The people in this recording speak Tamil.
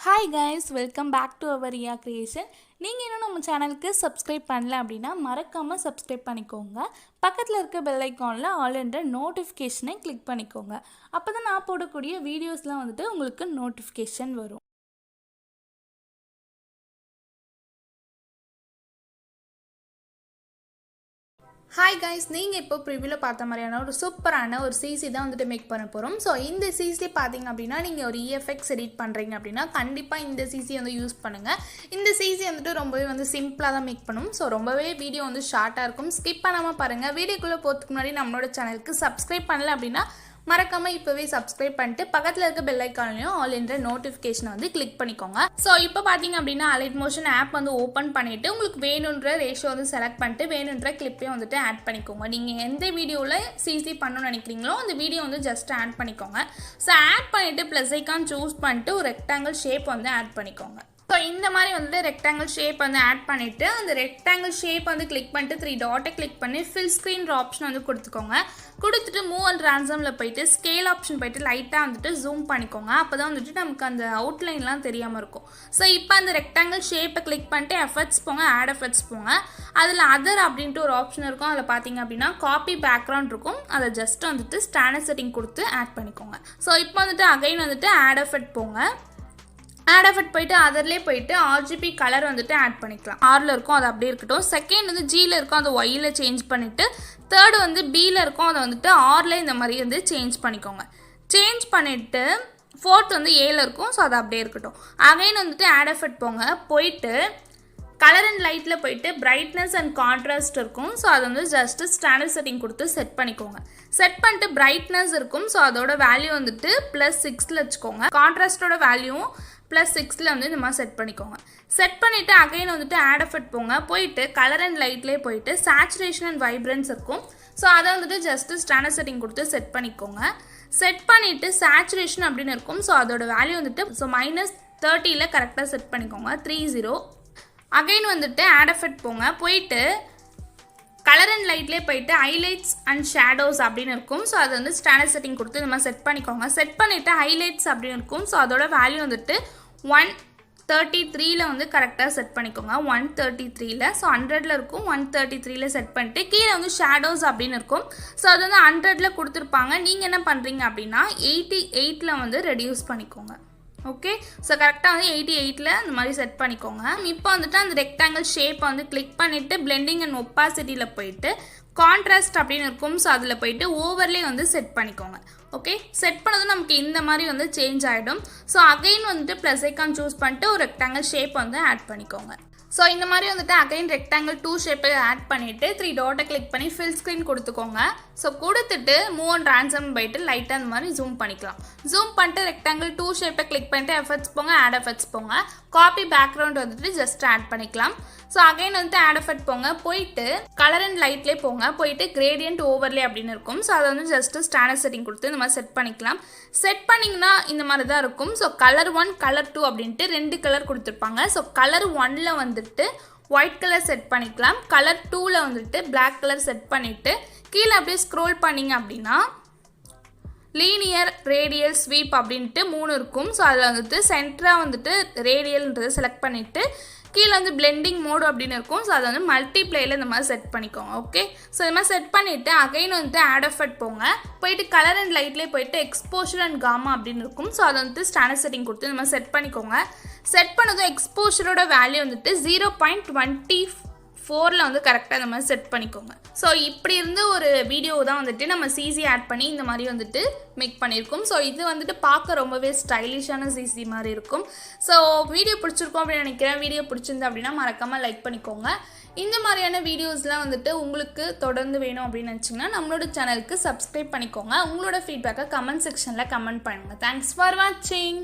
Hi guys, welcome back to our Riya Creation. நீங்கள் இன்னும் நம்ம சேனலுக்கு சப்ஸ்கிரைப் பண்ணல அப்படின்னா மறக்காமல் சப்ஸ்கிரைப் பண்ணிக்கோங்க. பக்கத்தில் இருக்க பெல் ஐக்கானில் ஆல் என்ற நோட்டிஃபிகேஷனை கிளிக் பண்ணிக்கோங்க. அப்போ தான் நான் போடக்கூடிய வீடியோஸ்லாம் உங்களுக்கு நோட்டிஃபிகேஷன் வரும். Hi guys, நீங்கள் இப்போ ப்ரிவியூவில் பார்த்த மாதிரியான ஒரு சூப்பரான ஒரு சிசி தான் மேக் பண்ண போகிறோம். ஸோ இந்த சிசி பார்த்தீங்க அப்படின்னா நீங்கள் ஒரு இஎஃப்எக்ஸ் எடிட் பண்ணுறீங்க அப்படின்னா கண்டிப்பாக இந்த சிசி யூஸ் பண்ணுங்கள். இந்த சிசி ரொம்பவே சிம்பிளாக தான் மேக் பண்ணும். ஸோ ரொம்பவே வீடியோ ஷார்ட்டாக இருக்கும். ஸ்கிப் பண்ணாமல் பாருங்கள். வீடியோக்குள்ளே போகிறதுக்கு முன்னாடி நம்மளோட சேனலுக்கு சப்ஸ்கிரைப் பண்ணல அப்படின்னா மறக்காம இப்போவே சப்ஸ்கிரைப் பண்ணிட்டு பக்கத்தில் இருக்க பெல் ஐக்கான்லையும் ஆல் என்ற நோட்டிஃபிகேஷனை கிளிக் பண்ணிக்கோங்க. ஸோ இப்போ பார்த்தீங்க அப்படின்னா அலைட் மோஷன் ஆப் ஓப்பன் பண்ணிவிட்டு உங்களுக்கு வேணுன்ற ரேஷியோ செலக்ட் பண்ணிட்டு வேணுன்ற கிளிப்பையும் ஆட் பண்ணிக்கோங்க. நீங்கள் எந்த வீடியோவில் சிசி பண்ணணும்னு நினைக்கிறீங்களோ அந்த வீடியோ ஜஸ்ட் ஆட் பண்ணிக்கோங்க. ஸோ ஆட் பண்ணிவிட்டு ப்ளஸ் ஐக்கான் சூஸ் பண்ணிட்டு ஒரு ரெக்டாங்கிள் ஷேப் ஆட் பண்ணிக்கோங்க. ஸோ இந்த மாதிரி ரெக்டாங்கிள் ஷேப் ஆட் பண்ணிவிட்டு அந்த ரெக்டாங்கிள் ஷேப் கிளிக் பண்ணிட்டு 3 டாட்டை கிளிக் பண்ணி ஃபில் ஸ்க்ரீன் ஆப்ஷன் கொடுத்துக்கோங்க. கொடுத்துட்டு மூவ் அண்ட் ட்ரான்ஸ்ஃபார்மில் போயிட்டு ஸ்கேல் ஆப்ஷன் போயிட்டு லைட்டாக ஜூம் பண்ணிக்கோங்க. அப்போ தான் நமக்கு அந்த அவுட்லைன்லாம் தெரியாமல் இருக்கும். ஸோ இப்போ அந்த ரெக்டாங்கிள் ஷேப்பை கிளிக் பண்ணிட்டு எஃபர்ட்ஸ் போங்க, ஆட் எஃபர்ட்ஸ் போங்க. அதில் அதர் அப்படின்ட்டு ஒரு ஆப்ஷன் இருக்கும். அதில் பார்த்தீங்க அப்படின்னா காப்பி பேக்ரவுண்ட் இருக்கும். அதை ஜஸ்ட் ஸ்டாண்டர்ட் செட்டிங் கொடுத்து ஆட் பண்ணிக்கோங்க. ஸோ இப்போ அகைன் ஆட் எஃபர்ட் போங்க. ஆட் எஃபர்ட் போயிட்டு அதர்லேயே போயிட்டு ஆர்ஜிபி கலர் ஆட் பண்ணிக்கலாம். ஆரில் இருக்கும், அது அப்படியே இருக்கட்டும். செகண்ட் ஜியில் இருக்கும், அதை ஒயில் சேஞ்ச் பண்ணிவிட்டு தேர்டு பியில் இருக்கும், அதை ஆரில் இந்த மாதிரி சேஞ்ச் பண்ணிக்கோங்க. சேஞ்ச் பண்ணிவிட்டு ஃபோர்த் ஏல இருக்கும். ஸோ அது அப்படியே இருக்கட்டும். அகைன் ஆட் எஃபர்ட் போங்க. போயிட்டு கலர் அண்ட் லைட்டில் போயிட்டு பிரைட்னஸ் அண்ட் கான்ட்ராஸ்ட் இருக்கும். ஸோ அது ஜஸ்ட் ஸ்டாண்டர்ட் செட்டிங் கொடுத்து செட் பண்ணிக்கோங்க. செட் பண்ணிட்டு பிரைட்னஸ் இருக்கும். ஸோ அதோட வேல்யூ +6 வச்சுக்கோங்க. கான்ட்ராஸ்டோட வேல்யூவும் +6 இந்த மாதிரி செட் பண்ணிக்கோங்க. செட் பண்ணிவிட்டு அகைன் ஆட் எஃபர்ட் போங்க. போயிட்டு கலர் அண்ட் லைட்லேயே போயிட்டு சேச்சுரேஷன் அண்ட் வைப்ரன்ஸ் இருக்கும். ஸோ அதை ஜஸ்ட் ஸ்டாண்டர்ட் செட்டிங் கொடுத்து செட் பண்ணிக்கோங்க. செட் பண்ணிவிட்டு சேச்சுரேஷன் அப்படின்னு இருக்கும். ஸோ அதோட வேல்யூ ஸோ -30 கரெக்டாக செட் பண்ணிக்கோங்க. 30. அகைன் ஆட் எஃபர்ட் போங்க. போயிட்டு கலர் அண்ட் லைட்லேயே போயிட்டு ஹைலைட்ஸ் அண்ட் ஷேடோஸ் அப்படின்னு இருக்கும். ஸோ அதை ஸ்டாண்டர்ட் செட்டிங் கொடுத்து இந்த மாதிரி செட் பண்ணிக்கோங்க. செட் பண்ணிவிட்டு ஹைலைட்ஸ் அப்படின்னு இருக்கும். ஸோ அதோட வேல்யூ 133 கரெக்டாக செட் பண்ணிக்கோங்க. 133. ஸோ 100 இருக்கும். 133 செட் பண்ணிட்டு கீழே ஷேடோஸ் அப்படின்னு இருக்கும். ஸோ அது 100 கொடுத்துருப்பாங்க. நீங்கள் என்ன பண்ணுறீங்க அப்படின்னா 88 ரெடியூஸ் பண்ணிக்கோங்க. ஓகே, ஸோ கரெக்டாக 88 இந்த மாதிரி செட் பண்ணிக்கோங்க. இப்போ அந்த ரெக்டாங்கிள் ஷேப் கிளிக் பண்ணிவிட்டு பிளெண்டிங் அண்ட் ஒப்பாசிட்டியில் போயிட்டு கான்ட்ராஸ்ட் அப்படின்னு இருக்கும். ஸோ அதில் போயிட்டு ஓவர்லே செட் பண்ணிக்கோங்க. ஓகே, செட் பண்ணதும் நமக்கு இந்த மாதிரி சேஞ்ச் ஆகிடும். So again plus icon choose பண்ணிட்டு ஒரு ரெக்டாங்கிள் ஷேப் ஆட் பண்ணிக்கோங்க. ஸோ இந்த மாதிரி அகைன் ரெக்டாங்கிள் 2 ஷேப்பை ஆட் பண்ணிவிட்டு 3 டாட்டை கிளிக் பண்ணி ஃபில் ஸ்க்ரீன் கொடுத்துக்கோங்க. ஸோ கொடுத்துட்டு மூவ் அண்ட் ட்ரான்ஸ்ஃபார்ம் போயிட்டு லைட்டாக அந்த மாதிரி ஜூம் பண்ணிக்கலாம். ஜூம் பண்ணிட்டு ரெக்டாங்கிள் 2 ஷேப்பை கிளிக் பண்ணிட்டு எஃபர்ட்ஸ் போங்க, ஆட் எஃபர்ட்ஸ் போங்க. காப்பி பேக்ரவுண்ட் ஜஸ்ட் ஆட் பண்ணிக்கலாம். ஸோ அகைன் ஆட் எஃபர்ட் போங்க. போயிட்டு கலர் அண்ட் லைட்லேயே போங்க. போயிட்டு கிரேடியன்ட் ஓவர்லே அப்படின்னு இருக்கும். ஸோ அதை ஜஸ்ட் ஸ்டாண்டர்ட் செட்டிங் கொடுத்து இந்த மாதிரி செட் பண்ணிக்கலாம். செட் பண்ணிங்கன்னா இந்த மாதிரி தான் இருக்கும். ஸோ கலர் 1 கலர் 2 அப்படின்ட்டு 2 கலர் கொடுத்துருப்பாங்க. ஸோ கலர் 1ல் ஒயிட் கலர் செட் பண்ணிக்கலாம். கலர் 2ல் பிளாக் கலர் செட் பண்ணிவிட்டு கீழே அப்படியே ஸ்க்ரோல் பண்ணிங்க அப்படின்னா லீனியர் ரேடியல் ஸ்வீப் அப்படின்ட்டு 3 இருக்கும். ஸோ அதில் சென்டராக ரேடியல்ன்றதை செலக்ட் பண்ணிவிட்டு கீழே பிளெண்டிங் மோடு அப்படின்னு இருக்கும். ஸோ அதை மல்டிப்ளேயில் இந்த மாதிரி செட் பண்ணிக்கோங்க. ஓகே, ஸோ இந்த மாதிரி செட் பண்ணிவிட்டு அகைன் ஆட் எஃபர்ட் போங்க. போயிட்டு கலர் அண்ட் லைட்லேயே போயிட்டு எக்ஸ்போஷர் அண்ட் காமா அப்படின்னு இருக்கும். ஸோ அதை ஸ்டாண்டர்ட் செட்டிங் கொடுத்து இந்த மாதிரி செட் பண்ணிக்கோங்க. செட் பண்ணதும் எக்ஸ்போஷரோட வேல்யூ 0.24 கரெக்டாக இந்த மாதிரி செட் பண்ணிக்கோங்க. ஸோ இப்படி இருந்து ஒரு வீடியோ தான் நம்ம சிசி ஆட் பண்ணி இந்த மாதிரி மேக் பண்ணியிருக்கோம். ஸோ இது பார்க்க ரொம்பவே ஸ்டைலிஷான சிசி மாதிரி இருக்கும். ஸோ வீடியோ பிடிச்சிருக்கோம் அப்படின்னு நினைக்கிறேன். வீடியோ பிடிச்சிருந்தா அப்படின்னா மறக்காமல் லைக் பண்ணிக்கோங்க. இந்த மாதிரியான வீடியோஸ்லாம் உங்களுக்கு தொடர்ந்து வேணும் அப்படின்னு நினச்சிங்கன்னா நம்மளோட சேனலுக்கு சப்ஸ்கிரைப் பண்ணிக்கோங்க. உங்களோட ஃபீட்பேக்கை கமெண்ட் செக்ஷனில் கமெண்ட் பண்ணுங்கள். தேங்க்ஸ் ஃபார் வாட்சிங்.